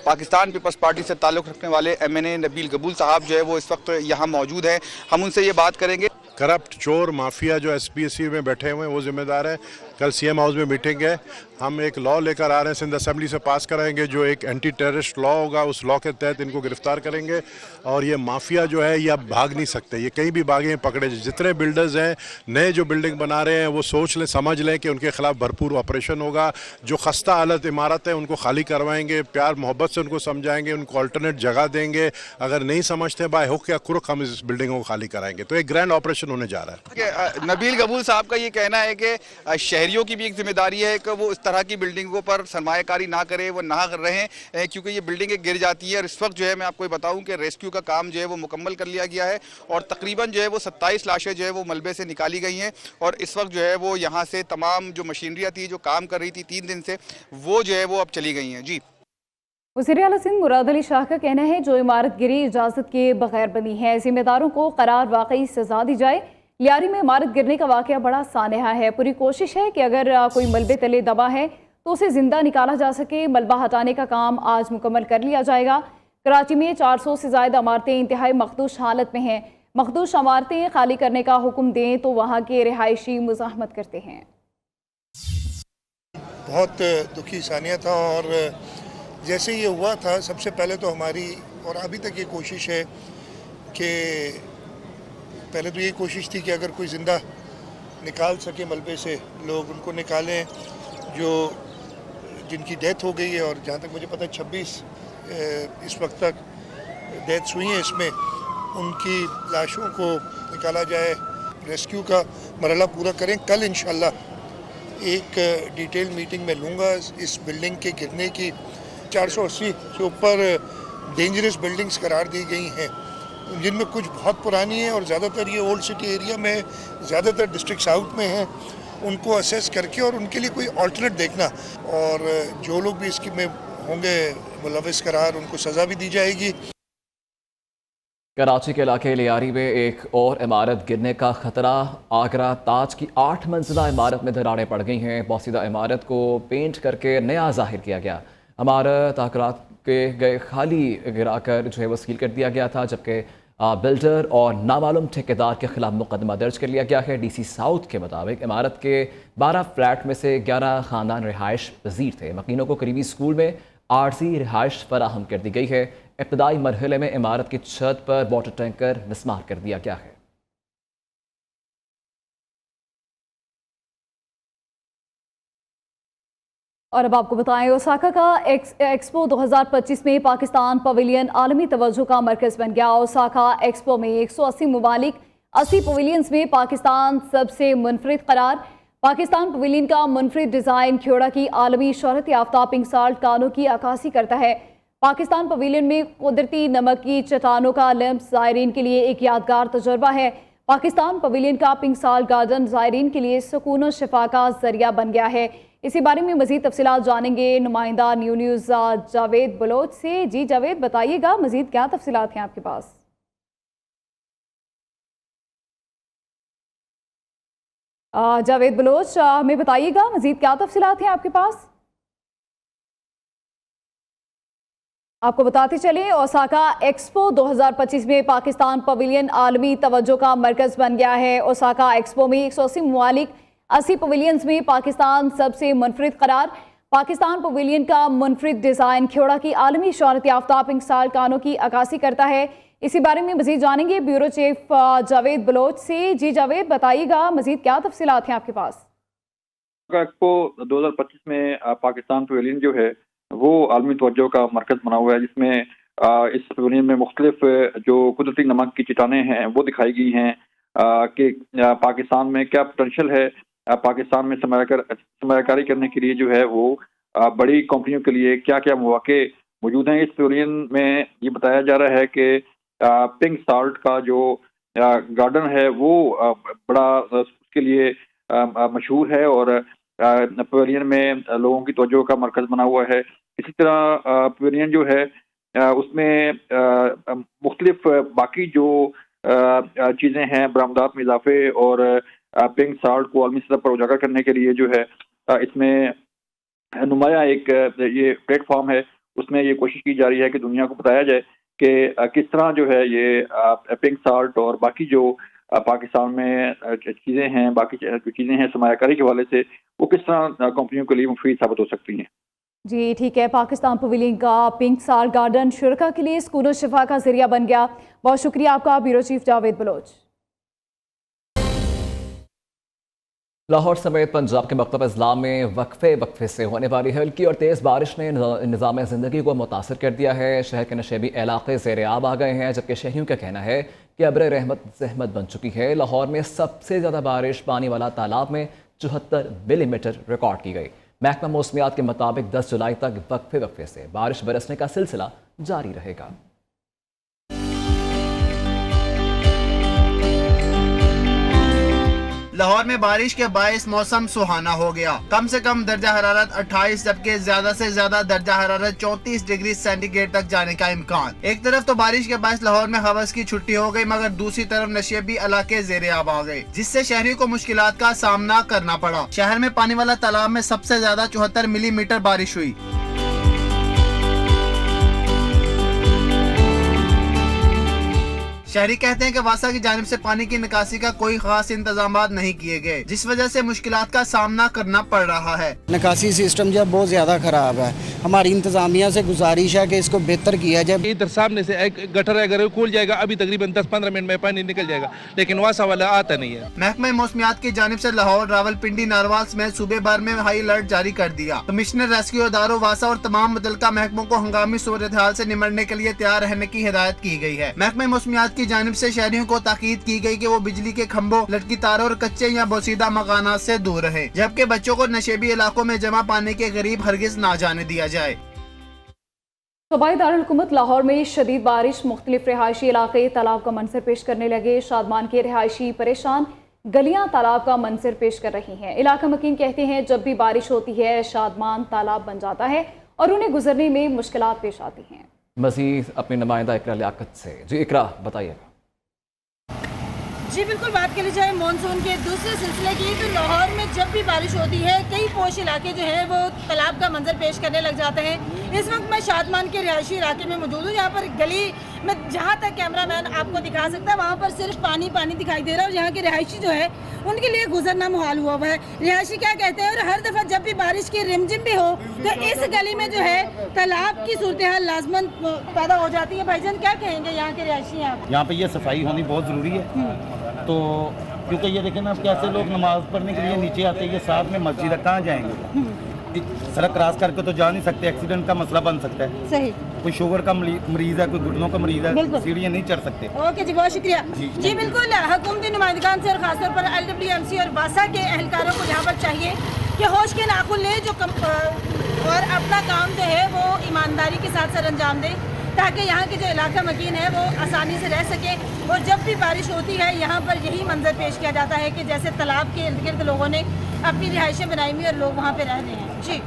पाकिस्तान पीपल्स पार्टी से ताल्लुक़ रखने वाले MNA नबील गबूल साहब जो है वो इस वक्त यहाँ मौजूद हैं। हम उनसे ये बात करेंगे। करप्ट चोर माफिया जो SPSC में बैठे हुए हैं वो जिम्मेदार हैं। कल CM हाउस में मीटिंग है, हम एक लॉ लेकर आ रहे हैं, सिंध असेंबली से पास कराएंगे, जो एक एंटी टेररिस्ट लॉ होगा। उस लॉ के तहत इनको गिरफ्तार करेंगे और ये माफिया जो है ये अब भाग नहीं सकते, ये कहीं भी भागे पकड़े। जितने बिल्डर्स हैं नए जो बिल्डिंग बना रहे हैं वो सोच लें, समझ लें कि उनके खिलाफ भरपूर ऑपरेशन होगा। जो खस्ता हालत इमारत है उनको खाली करवाएंगे, प्यार मोहब्बत से उनको समझाएंगे, उनको अल्टरनेट जगह देंगे। अगर नहीं समझते बाय हुक या क्रुक हम इस बिल्डिंगों को खाली कराएंगे। तो एक ग्रैंड ऑपरेशन होने जा रहा है। नबील गबूल साहब का ये कहना है कि शहरियों की भी एक जिम्मेदारी है कि वो इस तरह की बिल्डिंगों पर सरमायाकारी ना करें, वो ना कर रहे हैं, क्योंकि ये बिल्डिंगें गिर जाती है। और इस वक्त जो है मैं आपको बताऊं कि रेस्क्यू का काम जो है वो मुकम्मल कर लिया गया है और तकरीबन जो है वो 27 लाशें जो है वो मलबे से निकाली गई हैं और इस वक्त जो है वो यहाँ से तमाम जो मशीनरियाँ थी जो काम कर रही थी 3 दिन से, वो जो है वो अब चली गई हैं। जी। वज़ीर आला सिंध मुराद अली शाह का कहना है जो इमारत गिरी इजाज़त के बगैर बनी है, जिम्मेदारों को करार वाकई सजा दी जाए। लियारी में इमारत गिरने का वाक़या बड़ा सानहा है। पूरी कोशिश है कि अगर कोई मलबे तले दबा है तो उसे ज़िंदा निकाला जा सके। मलबा हटाने का काम आज मुकम्मल कर लिया जाएगा। कराची में 400 से ज़्यादा इमारतें इंतहाई मखदूश हालत में हैं। मखदूश इमारतें खाली करने का हुक्म दें तो वहाँ के रिहायशी मुज़ाहमत करते हैं। बहुत दुखी सानिया था और जैसे ये हुआ था, सबसे पहले तो हमारी और अभी तक ये कोशिश है कि पहले तो ये कोशिश थी कि अगर कोई ज़िंदा निकाल सके मलबे से, लोग उनको निकालें जो जिनकी डेथ हो गई है। और जहाँ तक मुझे पता है 26 इस वक्त तक डेथ्स हुई हैं, इसमें उनकी लाशों को निकाला जाए, रेस्क्यू का मरहला पूरा करें। कल इंशाल्लाह एक डिटेल मीटिंग में लूँगा। इस बिल्डिंग के गिरने की 480 से ऊपर डेंजरस बिल्डिंग्स करार दी गई हैं, जिनमें कुछ बहुत पुरानी हैं और ज़्यादातर ये ओल्ड सिटी एरिया में, ज़्यादातर डिस्ट्रिक्ट साउथ में हैं। उनको असेस करके और उनके लिए कोई ऑल्टरनेट देखना, और जो लोग भी इसकी में होंगे मुलविस करार, उनको सज़ा भी दी जाएगी। कराची के इलाके लियारी में एक और इमारत गिरने का खतरा। आगरा ताज की 8 मंजिला इमारत में दरारें पड़ गई हैं। बोसीदा इमारत को पेंट करके नया जाहिर किया गया। इमारत आगरा के गए खाली गिराकर जो है वो सील कर दिया गया था, जबकि बिल्डर और नामालूम ठेकेदार के खिलाफ मुकदमा दर्ज कर लिया गया है। डीसी साउथ के मुताबिक इमारत के 12 फ्लैट में से 11 ख़ानदान रिहाइश पजीर थे। मकीनों को करीबी स्कूल में आर्जी रिहाइश फराहम कर दी गई है। इब्तदाई मरहले में इमारत की छत पर वाटर टैंकर मिसमार कर दिया गया है। और अब आपको बताएं, ओसाका का एक्सपो 2025 में पाकिस्तान पवेलियन आलमी तवज्जो का मरकज़ बन गया। ओसाका एक्सपो में 180 ममालिक 80 पवेलियंस में पाकिस्तान सबसे मुनफरिद करार। पाकिस्तान पवेलियन का मुनफरिद डिज़ाइन ख्योड़ा की आलमी शोहरत याफ्ता पिंक साल्ट कानों की अक्कासी करता है। पाकिस्तान पवेलियन में कुदरती नमक की चट्टानों का लैंप ज़ायरीन के लिए एक यादगार तजुर्बा है। पाकिस्तान पवेलियन का पिंक साल्ट गार्डन ज़ायरीन के लिए सुकून और शिफा का जरिया बन गया है। इसी बारे में मज़ीद तफसीलात जानेंगे नुमाइंदा न्यूज़ जावेद बलोच से। जी जावेद, बताइएगा मज़ीद क्या तफसीलात हैं आपके पास? जावेद बलोच, हमें बताइएगा मज़ीद क्या तफसीलात हैं आपके पास? आपको बताते चलें, ओसाका एक्सपो 2025 में पाकिस्तान पवेलियन आलमी तवज्जो का मरकज़ बन गया है। ओसाका एक्सपो में 180 ममालिक 80 पवेलियंस में पाकिस्तान सबसे मुनफरिद करार। पाकिस्तान पवेलियन का मुनफरिद डिज़ाइन ख्योड़ा की आलमी शोहरत याफ्ता पिंक साल्ट कानों की अक्कासी करता है। इसी बारे में मज़ीद जानेंगे ब्यूरो चीफ जावेद बलोच से। जी जावेद, बताइएगा मज़ीद क्या तफसीलात हैं आपके पास? एक्सपो 2025 में पाकिस्तान पवेलियन जो है वो आलमी तवज्जो का मरकज़ बना हुआ है, जिसमें इस पवेलियन में मुख्तलिफ जो कुदरती नमक की चट्टानें हैं वो दिखाई गई हैं कि पाकिस्तान में क्या पोटेंशियल है। पाकिस्तान में सरमायाकारी करने के लिए जो है वो बड़ी कंपनियों के लिए क्या क्या मौके मौजूद हैं। इस पवेलियन में ये बताया जा रहा है कि पिंक साल्ट का जो गार्डन है वो बड़ा उसके लिए मशहूर है और पवेलियन में लोगों की तवज्जो का मरकज़ बना हुआ है। इसी तरह पवेलियन जो है उसमें मुख्तलिफ बाकी जो चीज़ें हैं, बरामदात में इजाफे और पिंक साल्ट को आलमी सतह पर उजागर करने के लिए जो है इसमें नुमाया एक ये प्लेटफॉर्म है, उसमें ये कोशिश की जा रही है कि दुनिया को बताया जाए कि किस तरह जो है ये पिंक साल्ट और बाकी जो पाकिस्तान में चीज़ें हैं, बाकी जो चीज़ें हैं सरमायाकारी के हवाले से, वो किस तरह कंपनियों के लिए मुफीद साबित हो सकती हैं। जी ठीक है, पाकिस्तान पवेलियन का पिंक साल्ट गार्डन शुरका के लिए सुकून और शिफा का जरिया बन गया। बहुत शुक्रिया आपका ब्यूरो चीफ जावेद बलोच। लाहौर समेत पंजाब के मकतब इस्लाम में वक्फे से होने वाली हल्की और तेज़ बारिश ने निज़ाम ज़िंदगी को मुतासर कर दिया है। शहर के नशेबी इलाके ज़ेर-ए-आब आ गए हैं, जबकि शहरियों का कहना है कि अब्र रहमत ज़हमत बन चुकी है। लाहौर में सबसे ज़्यादा बारिश पानी वाला तालाब में 74 मिलीमीटर रिकॉर्ड की गई। महकमा मौसमियात के मुताबिक 10 जुलाई तक वक्फे से बारिश बरसने का सिलसिला जारी रहेगा। لاہور میں بارش کے باعث موسم سہانا ہو گیا. کم سے کم درجہ حرارت 28 جبکہ زیادہ سے زیادہ درجہ حرارت 34 ڈگری سینٹی گریڈ تک جانے کا امکان. ایک طرف تو بارش کے باعث لاہور میں حوض کی چھٹی ہو گئی مگر دوسری طرف نشیبی علاقے زیر آب آ گئے جس سے شہریوں کو مشکلات کا سامنا کرنا پڑا. شہر میں پانی والا تالاب میں سب سے زیادہ 74 ملی میٹر بارش ہوئی. شہری کہتے ہیں کہ واسا کی جانب سے پانی کی نکاسی کا کوئی خاص انتظامات نہیں کیے گئے جس وجہ سے مشکلات کا سامنا کرنا پڑ رہا ہے. نکاسی سسٹم جو بہت زیادہ خراب ہے. ہماری انتظامیہ سے گزارش ہے کہ اس کو بہتر کیا جائے. ادھر سامنے سے ایک گٹر اگر کھول جائے گا ابھی تقریباً 10-15 منٹ میں پانی نکل جائے گا لیکن واسا والا آتا نہیں ہے. محکمہ موسمیات کی جانب سے لاہور، راولپنڈی، نارول سمیت صوبے بھر میں ہائی الرٹ جاری کر دیا. کمشنر ریسکیو اداروں واسا اور تمام متعلقہ محکموں کو ہنگامی صورتحال سے نمٹنے کے لیے تیار رہنے کی ہدایت کی گئی ہے. محکمہ موسمیات کی جانب سے شہریوں کو تاکید کی گئی کہ وہ بجلی کے کھمبوں، لٹکی تاروں اور کچے یا بوسیدہ مکانات سے دور رہیں جبکہ بچوں کو نشیبی علاقوں میں جمع پانی کے قریب ہرگز نہ جانے دیا جائے. صوبائی دارالحکومت لاہور میں شدید بارش مختلف رہائشی علاقے تالاب کا منظر پیش کرنے لگے. شادمان کے رہائشی پریشان، گلیاں تالاب کا منظر پیش کر رہی ہیں. علاقہ مکین کہتے ہیں جب بھی بارش ہوتی ہے شادمان تالاب بن جاتا ہے اور انہیں گزرنے میں مشکلات پیش آتی ہیں. مزید اپنی نمائندہ اقرا لیاقت سے. جی اقرا بتائیے. جی بالکل، بات کری جائے مانسون کے دوسرے سلسلے کی تو لاہور میں جب بھی بارش ہوتی ہے کئی پوش علاقے جو ہیں وہ تالاب کا منظر پیش کرنے لگ جاتے ہیں. اس وقت میں شادمان کے رہائشی علاقے میں موجود ہوں. یہاں پر گلی میں جہاں تک کیمرہ مین آپ کو دکھا سکتا ہے وہاں پر صرف پانی پانی دکھائی دے رہا ہے اور یہاں کے رہائشی جو ہے ان کے لیے گزرنا محال ہوا ہے. رہائشی کیا کہتے ہیں اور ہر دفعہ جب بھی بارش کی رمجم بھی ہو تو اس گلی میں جو ہے تالاب کی صورتحال لازماً پیدا ہو جاتی ہے. بھائی جان کیا کہیں گے یہاں کے رہائشی ہیں آپ؟ یہاں پہ یہ صفائی ہونی بہت ضروری ہے تو کیونکہ یہ دیکھیں نا کیسے لوگ نماز پڑھنے کے لیے نیچے آتے ہیں. یہ ساتھ میں مسجد ہے، کہاں جائیں گے؟ سڑک کراس کر کے تو جا نہیں سکتے، ایکسیڈنٹ کا مسئلہ بن سکتا ہے. صحیح. کوئی شوگر کا مریض ہے، کوئی گھٹنوں کا مریض ہے، سیڑھیاں نہیں چڑھ سکتے. اوکے جی، بہت شکریہ. جی بالکل، حکومتی نمائندگان سے اور خاص طور پر LWMC اور واسا کے اہلکاروں کو یہاں پر چاہیے کہ ہوش کے ناخن لیں اور اپنا کام جو ہے وہ ایمانداری کے ساتھ سر انجام دیں تاکہ یہاں کے جو علاقہ مکین ہے وہ آسانی سے رہ سکے. اور جب بھی بارش ہوتی ہے یہاں پر یہی منظر پیش کیا جاتا ہے کہ جیسے تالاب کے ارد گرد لوگوں نے اپنی رہائشیں بنائی ہوئی اور لوگ وہاں پہ رہ رہے ہیں. جی.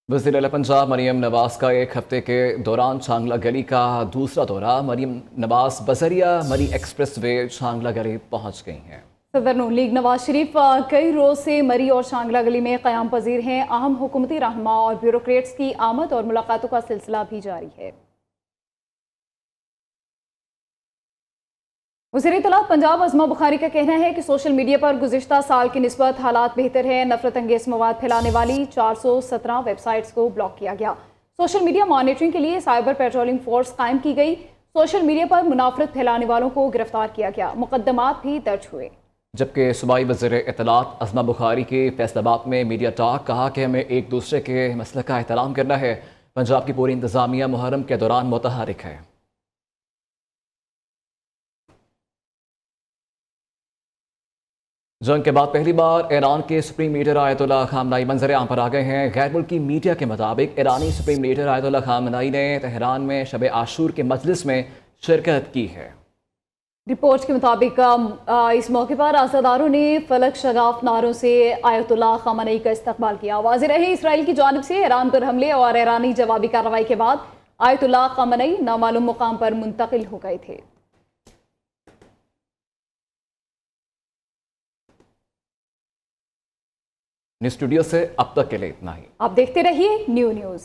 وزیر اعلیٰ پنجاب مریم نواز کا ایک ہفتے کے دوران چھانگلہ گلی کا دوسرا دورہ. مریم نواز بذریعہ مری ایکسپریس وے چھانگلہ گلی پہنچ گئی ہیں. صدر نون لیگ نواز شریف کئی روز سے مری اور چھانگلہ گلی میں قیام پذیر ہیں. اہم حکومتی رہنما اور بیوروکریٹس کی آمد اور ملاقاتوں کا سلسلہ بھی جاری ہے. وزیر اطلاعات پنجاب عظمہ بخاری کا کہنا ہے کہ سوشل میڈیا پر گزشتہ سال کی نسبت حالات بہتر ہیں. نفرت انگیز مواد پھیلانے والی 417 ویب سائٹس کو بلاک کیا گیا. سوشل میڈیا مانیٹرنگ کے لیے سائبر پیٹرولنگ فورس قائم کی گئی. سوشل میڈیا پر منافرت پھیلانے والوں کو گرفتار کیا گیا. مقدمات بھی درج ہوئے. جبکہ صوبائی وزیر اطلاعات عظمہ بخاری کے فیصل آباد میں میڈیا ٹاک. کہا کہ ہمیں ایک دوسرے کے مسلک کا احترام کرنا ہے. پنجاب کی پوری انتظامیہ محرم کے دوران متحرک ہے. جنگ کے بعد پہلی بار ایران کے سپریم لیڈر آیت اللہ خامنائی منظر عام پر آ گئے ہیں. غیر ملکی میڈیا کے مطابق ایرانی سپریم لیڈر آیت اللہ خامنائی نے تہران میں شب عاشور کے مجلس میں شرکت کی ہے. رپورٹ کے مطابق اس موقع پر عزاداروں نے فلک شگاف نعروں سے آیت اللہ خامنائی کا استقبال کیا. واضح رہے اسرائیل کی جانب سے ایران پر حملے اور ایرانی جوابی کارروائی کے بعد آیت اللہ خامنائی نامعلوم مقام پر منتقل ہو گئے تھے. نیوز اسٹوڈیو سے اب تک کے لیے اتنا ہی. آپ دیکھتے رہیے نیو نیوز.